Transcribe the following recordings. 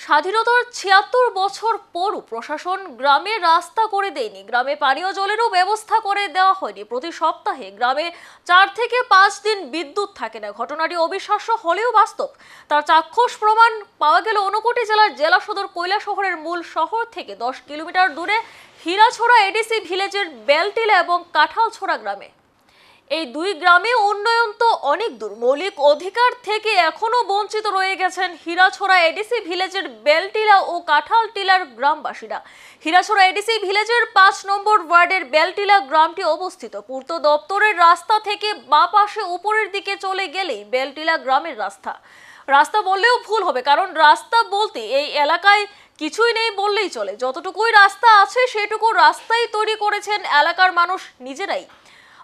স্বাধীনতার ৭৬ বছর পরও প্রশাসন গ্রামে রাস্তা করে দেয়নি, গ্রামে পানীয় জলেরও ব্যবস্থা করে দেওয়া হয়নি। প্রতি সপ্তাহে গ্রামে ৪ থেকে ৫ দিন বিদ্যুৎ থাকে না। ঘটনাটি অবিশ্বাস্য হলেও বাস্তব। তার চাক্ষুষ প্রমাণ পাওয়া গেল ঊনকোটি জেলার জেলা সদর কৈলাসহরের মূল শহর থেকে ১০ কিলোমিটার দূরে হীরাছড়া এডিসি ভিলেজের বেলটিলা এবং কাঁঠালছড়া গ্রামে। এই দুই গ্রামে উন্নয়ন তো অনেক দূর, মৌলিক অধিকার থেকে এখনো বঞ্চিত রয়ে গেছেন হীরাছড়া এডিসি ভিলেজের বেলটিলা ও কাঁঠালটিলার গ্রামবাসীরা। হীরাছড়া এডিসি ভিলেজের ৫ নম্বর ওয়ার্ডের বেলটিলা গ্রামটি অবস্থিত। পূর্ত দপ্তরের রাস্তা থেকে বাঁ পাশে উপরের দিকে চলে গেলেই বেলটিলা গ্রামের রাস্তা বললেও ভুল হবে, কারণ রাস্তা বলতে এই এলাকায় কিছুই নেই বললেই চলে। যতটুকুই রাস্তা আছে সেটুকু রাস্তাই তৈরি করেছেন এলাকার মানুষ নিজেরাই।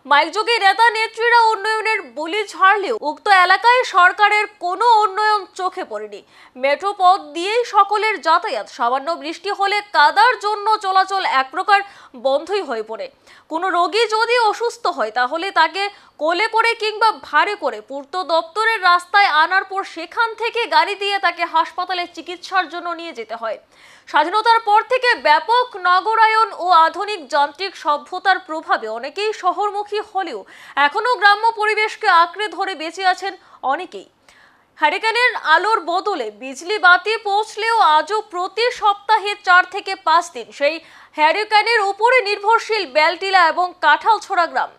মাইকযোগে নেতা নেত্রীরা উন্নয়নের বুলি ঝাড়লেও উক্ত এলাকায় সরকারের কোনো উন্নয়ন চোখে পড়েনি। মেট্রো পথ দিয়েই সকলের যাতায়াত, সামান্য বৃষ্টি হলে কাদার জন্য চলাচল এক প্রকার বন্ধই হয়ে পড়ে। কোনো রোগী যদি অসুস্থ হয় তাহলে তাকে কোলে করে কিংবা ভাড়ে করে পূর্ত দপ্তরের রাস্তায় আনার পর সেখান থেকে গাড়ি দিয়ে তাকে হাসপাতালে চিকিৎসার জন্য নিয়ে যেতে হয়। স্বাধীনতার পর থেকে ব্যাপক নগরায়ন ও আধুনিক যান্ত্রিক সভ্যতার প্রভাবে অনেকেই শহরমুখী হলেও এখনো গ্রাম্য পরিবেশকে আঁকড়ে ধরে বেঁচে আছেন অনেকেই। হ্যারিকেনের আলোর বদলে বিজলি বাতি পৌঁছলেও আজও প্রতি সপ্তাহে ৪ থেকে ৫ দিন সেই হ্যারিকেনের উপরে নির্ভরশীল বেলটিলা এবং কাঁঠালছড়া গ্রাম।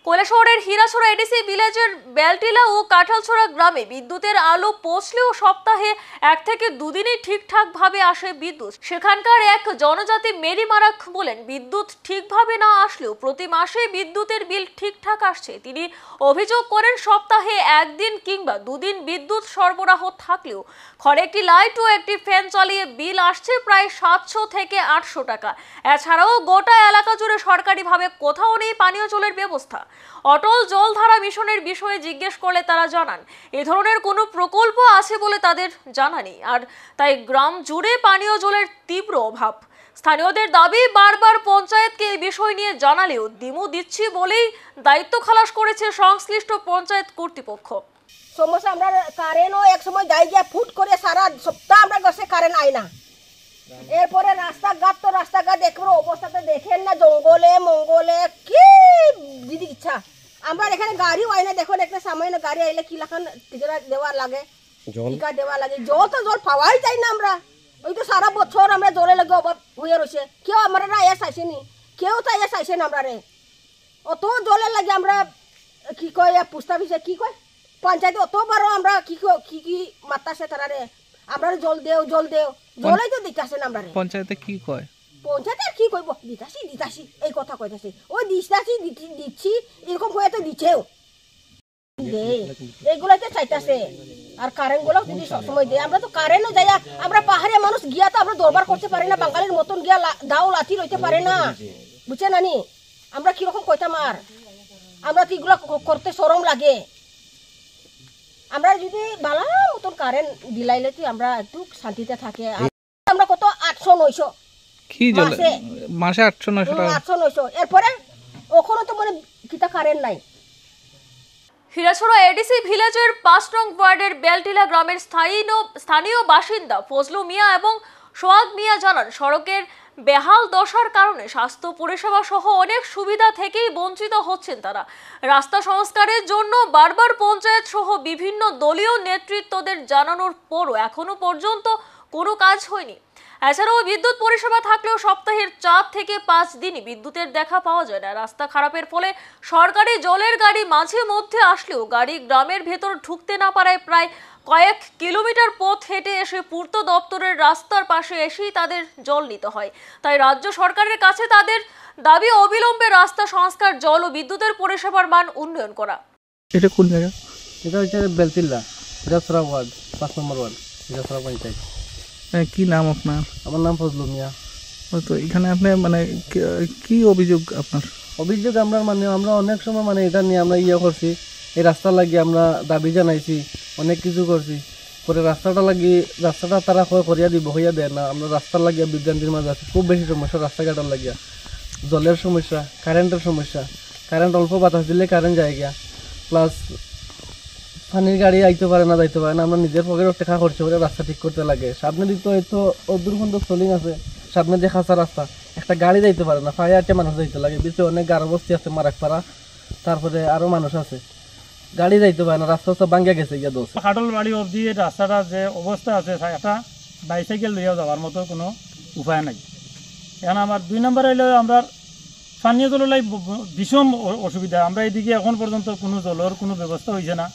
কৈলাসহরের হীরাছড়া এডিসি ভিলেজের বেলটিলা ও কাঁঠালছড়া গ্রামে বিদ্যুতের আলো পৌঁছলেও সপ্তাহে ১ থেকে ২ দিনই ঠিকঠাকভাবে আসে বিদ্যুৎ। সেখানকার এক জনজাতি মেরি মারাক বলেন, বিদ্যুৎ ঠিকভাবে না আসলেও প্রতি মাসে বিদ্যুতের বিল ঠিকঠাক আসছে। তিনি অভিযোগ করেন, সপ্তাহে ১ দিন কিংবা ২ দিন বিদ্যুৎ সরবরাহ থাকলেও ঘরে একটি লাইট ও একটি ফ্যান চালিয়ে বিল আসছে প্রায় ৭০০ থেকে ৮০০ টাকা। এছাড়াও গোটা এলাকা জুড়ে সরকারিভাবে কোথাও নেই পানীয় জলের ব্যবস্থা। অটল জলধারা মিশনের বিষয়ে জিজ্ঞেস করলে তারা জানান, এ ধরনের কোনো প্রকল্প আছে বলে তাদের জানা নেই, আর তাই গ্রাম জুড়ে পানীয় জলের তীব্র অভাব। স্থানীয়দের দাবি, বারবার পঞ্চায়েতকে এই বিষয় নিয়ে জানালেও দিমু দিচ্ছি বলেই দায়িত্ব খালাস করেছে সংশ্লিষ্ট পঞ্চায়েত কর্তৃপক্ষ। সমস্যা আমরা কারেন্টও এক সময় যাই গিয়ে ফুট করে সারা সপ্তাহ আমরা গেছে কারেন্ট আয় না। এরপরে রাস্তাঘাট দেখবো অবস্থাতে দেখেন না, জঙ্গলে মঙ্গলে কি দিদি ইচ্ছা। আমরা এখানে গাড়িও আয় না, দেখুন একটা সামান্য গাড়ি আইলে কি লাখান টিকা দেওয়া লাগে, টিকা দেওয়া লাগে। জল তো জল পাওয়াই যায় না। আমরা ওই তো সারা বছর আমরা জলে লাগে অভাব হয়ে রয়েছে। কেউ আমরা আয়া চাইছেনি, কেউ তো আয়া চাইছে না। আমরা অত জলের লাগে আমরা কি কয় পুস্তা পিছে কি কয় পঞ্চায়েতে অতবারও আমরা কি মাতাছে তারা রে, আমরা জল দেও জলেই তো দিতাছে না। আমরা পঞ্চায়েতে কি কয়, পঞ্চায়েতে আর কি কইব, দিতাছি এই কথা কইতাছি, ওই দিচ্ছি এরকম হয়ে তো দিচ্ছেও এইগুলাতে চাইতাছে। আর কারেন্ট গুলো যদি সবসময় দেয়, আমরা তো কারেন্টও যাই, আমরা পাহাড়িয়া মানুষ গিয়া তো আমরা দরবার করতে পারি না, বাঙালির মতন গিয়া দাও লাঠি রইতে পারে না, বুঝছে নানি? আমরা কিরকম কইতাম, আর আমরা তো এগুলো করতে শরম লাগে। আমরা যদি ভালো মতন কারেন্ট দিলাইলে তো আমরা একটু শান্তিতে থাকে। আমরা কত ৮০০-৯০০ কি জলে মাসে ৮০০-৯০০ এরপরে ওখানে তো মানে কিতা কারেন্ট নাই। হীরাছড়া এডিসি ভিলেজের ৫ নং ওয়ার্ডের বেলটিলা গ্রামের স্থানীয় বাসিন্দা ফজলু মিয়া এবং সোহাগ মিয়া জানান, সড়কের বেহাল দশার কারণে স্বাস্থ্য পরিষেবা সহ অনেক সুবিধা থেকেই বঞ্চিত হচ্ছেন তারা। রাস্তা সংস্কারের জন্য বারবার পঞ্চায়েত সহ বিভিন্ন দলীয় নেতৃত্বদের জানানোর পরও এখনো পর্যন্ত কোনো কাজ হয়নি। এছাড়াও বিদ্যুৎ পরিষেবা থাকলেও সপ্তাহের ৪ থেকে ৫ দিনই বিদ্যুতের দেখা পাওয়া যায় না। রাস্তা খারাপের ফলে সরকারি জলের গাড়ি মাঝে মধ্যে আসলেও গাড়ি গ্রামের ভেতর ঢুকতে না পারায় প্রায় কয়েক কিলোমিটার পথ হেঁটে এসে পূর্ত দপ্তরের রাস্তার পাশে এসেই তাদের জল নিতে হয়। তাই রাজ্য সরকারের কাছে তাদের দাবি, অবিলম্বে রাস্তা সংস্কার, জল ও বিদ্যুতের পরিষেবার মান উন্নয়ন করা। এটা কোন জায়গা? এটা হচ্ছে বেলটিলা, হীরাছড়া ওয়ার্ড, ৫ নম্বর ওয়ার্ড, হীরাছড়া পঞ্চায়েত। কি নাম আপনার? আমার নাম ফজলু মিয়া। তো এখানে আপনি মানে কি অভিযোগ আপনার? অভিযোগ আমরা অনেক সময় এটা নিয়ে আমরা করছি, এই রাস্তা লাগিয়ে আমরা দাবি জানাইছি, অনেক কিছু করছি। পরে রাস্তাটা তারা করিয়া দিব, হইয়া দেয় না। আমরা রাস্তার লাগিয়া বিভ্রান্তির মাঝে আছি। খুব বেশি সমস্যা রাস্তাঘাটের লাগিয়া, জলের সমস্যা, কারেন্টের সমস্যা। কারেন্ট অল্প বাতাস দিলে কারেন্ট যায় গিয়া, প্লাস পানির গাড়ি আইতে পারে না যাইতে পারে না, আমরা নিজের পকেটে টাকা খরচ করে রাস্তা ঠিক করতে লাগে। সামনে দিক তো হয়তো অদূর পর্যন্ত সোলিং আছে, সামনে যে খাঁচা রাস্তা, একটা গাড়ি যাইতে পারে না, ফায়ার আটে মানুষ যাইতে লাগে। বিচে অনেক গাড়ো বস্তি আছে, মারাকপাড়া, তারপরে আরও মানুষ আছে, গাড়ি যাইতে পারে না, রাস্তা ভাঙ্গা গেছে গিয়া দোষ। খাটল বাড়ি অবধি রাস্তাটা যে অবস্থা আছে, একটা বাইসাইকেল লইয়া যাওয়ার মতো কোনো উপায় নাই। এখন আমার 2 নম্বর হইলে আমরা পানীয় জলের ভীষণ অসুবিধা। আমরা এদিকে এখন পর্যন্ত কোনো জলের কোনো ব্যবস্থা হয়েছে না,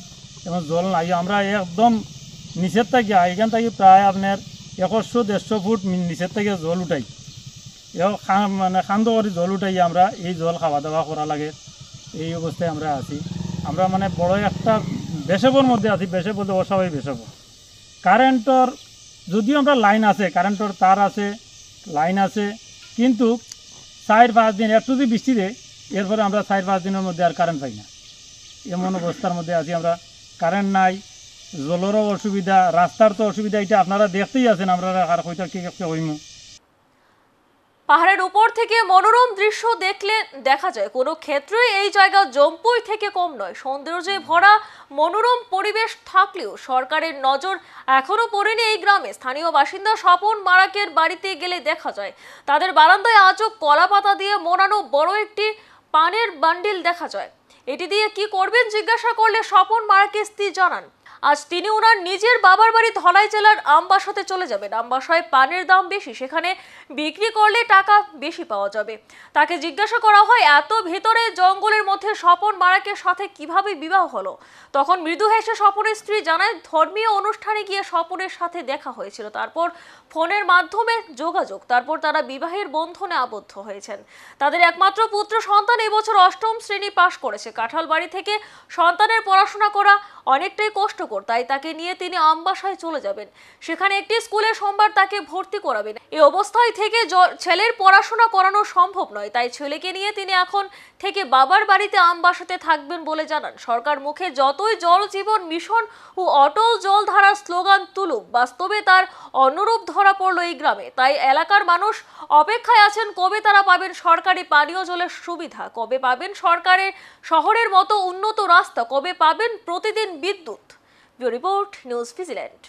এবং জল নাই। আমরা একদম নিচের থেকে, এখান থেকে প্রায় আপনার 100-150 ফুট নিচের থেকে জল উঠাই, মানে খান্দ করে জল উঠাই আমরা এই জল খাওয়া দাওয়া করা লাগে। এই অবস্থায় আমরা আছি। আমরা মানে বড় একটা বেসবর মধ্যে আছি, বেসব বলতে অস্বাভাবিক বেসব। কারেন্টর যদিও আমরা লাইন আছে, কারেন্টর তার আছে, লাইন আছে, কিন্তু 4-5 দিন একটু যদি বৃষ্টি দেয়, এরপরে আমরা 4-5 দিনের মধ্যে আর কারেন্ট পাই না। এমন অবস্থার মধ্যে আছি আমরা। কারেন্ট নাই, জলেরও অসুবিধা, রাস্তার তো অসুবিধা, এটা আপনারা দেখতেই আছেন। আমরা আর হয়তো কি হইমু। পাহাড়ের উপর থেকে মনোরম দৃশ্য দেখলে দেখা যায় কোনো ক্ষেত্রেই এই জায়গা জম্পুই থেকে কম নয়। সৌন্দর্যে ভরা মনোরম পরিবেশ থাকলেও সরকারের নজর এখনো পড়েনি এই গ্রামে। স্থানীয় বাসিন্দা স্বপন মারাকের বাড়িতে গেলে দেখা যায় তাদের বারান্দায় আজও কলা পাতা দিয়ে মোড়ানো বড় একটি পানের বান্ডিল দেখা যায়। এটি দিয়ে কি করবেন জিজ্ঞাসা করলে স্বপন মারাকের স্ত্রী জানান, আজ তিনি ওনার নিজের বাবার বাড়ি ধলাই জেলার আমবাসাতে চলে যাবেন। আমবাসায় পানের দাম বেশি, সেখানে বিক্রি করলে টাকা বেশি পাওয়া যাবে। তাকে জিজ্ঞাসা করা হয় এত ভেতরে জঙ্গলের মধ্যে স্বপন মারাকের সাথে কিভাবে বিবাহ হলো। তখন মৃদু হেসে স্বপনের স্ত্রী জানায় ধর্মীয় অনুষ্ঠানে গিয়ে স্বপনের সাথে দেখা হয়েছিল, তারপর ফোনের মাধ্যমে যোগাযোগ, তারপর তারা বিবাহের বন্ধনে আবদ্ধ হয়েছেন। তাদের একমাত্র পুত্র সন্তান এবছর 8ম শ্রেণী পাশ করেছে। কাঁঠালবাড়ি থেকে সন্তানের পড়াশোনা করা অনেকটাই কষ্টকর, তাই তাকে নিয়ে তিনি আমবাসায় চলে যাবেন। সেখানে একটি স্কুলে সোমবার তাকে ভর্তি করাবেন। এই অবস্থায় থেকে ছেলের পড়াশোনা করানো সম্ভব নয়, তাই ছেলেকে নিয়ে তিনি এখন থেকে বাবার বাড়িতে আমবাসাতে থাকবেন বলে জানান। সরকার মুখে যতই জল জীবন মিশন ও অটল জলধারার স্লোগান তুলুক, বাস্তবে তার অনুরূপ ধরা পড়ল এই গ্রামে। তাই এলাকার মানুষ অপেক্ষায় আছেন কবে তারা পাবেন সরকারি পানীয় জলের সুবিধা, কবে পাবেন সরকারের শহরের মতো উন্নত রাস্তা, কবে পাবেন প্রতিদিন বিদ্যুৎ। Bureau report, news vigilante.